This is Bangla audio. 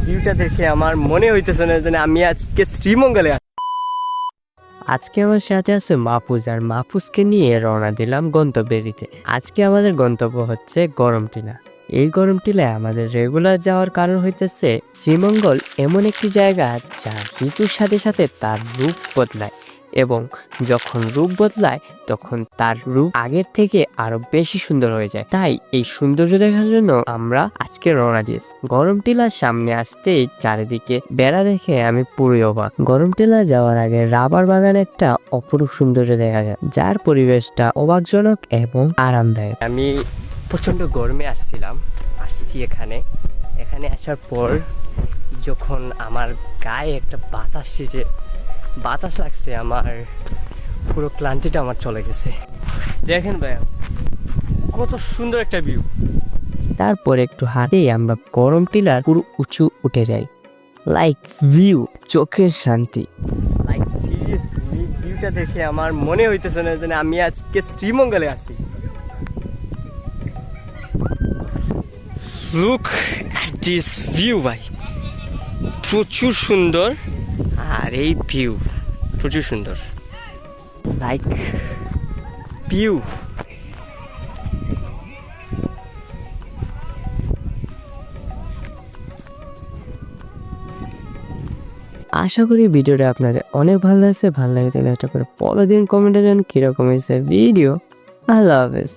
ভিউটা দেখে আমার মনে হইতেছে না যে আমি আজকে শ্রীমঙ্গলে আজকে আমার সাথে আছে মাহফুজ, আর মাহফুজকে নিয়ে রওনা দিলাম গন্তব্যের দিকে। আজকে আমাদের গন্তব্য হচ্ছে গরম টিলা। এই গরম টিলায় আমাদের রেগুলার যাওয়ার কারণ হইতেছে শ্রীমঙ্গল এমন একটি জায়গা যা ঋতুর সাথে সাথে তার রূপ বদলায়, এবং যখন রূপ বদলায় তখন তার রূপ আগের থেকে আরো বেশি সুন্দর হয়ে যায়। তাই এই সৌন্দর্য দেখার জন্য আমরা আজকে রওনা দিয়েছি। গরম টিলার সামনে আসতেই চারিদিকে বেড়া দেখে আমি পুরোই অবাক। গরম টিলা যাওয়ার আগে রাবার বাগানে একটা অপরূপ সৌন্দর্য দেখা যায়, যার পরিবেশটা অবাকজনক এবং আরামদায়ক। আমি প্রচন্ড গরমে আসছি এখানে আসার পর যখন আমার গায়ে একটা বাতাস লাগছে, আমার পুরো ক্লান্তিটা আমার চলে গেছে। দেখেন ভাইয়া, কত সুন্দর একটা ভিউ। তারপর একটু হাঁটেই আমরা গরম টিলার পুরো উঁচু উঠে যাই। লাইক ভিউ, চোখের শান্তি। লাইক সিরিয়াসলি ভিউটা দেখে আমার মনে হইতেছে না যে আমি আজকে শ্রীমঙ্গলে আছি। লুক এট দিস ভিউ ভাই, প্রচুর সুন্দর। আর এই ভিউ প্রচুর সুন্দর, লাইক ভিউ। আশা করি ভিডিওটা আপনাদের অনেক ভালো লাগছে। ভালো লাগে তাহলে একটা করে ফলো দিন, কমেন্টে জানান কিরকম হয়েছে ভিডিও। আল্লাহ হাফেজ।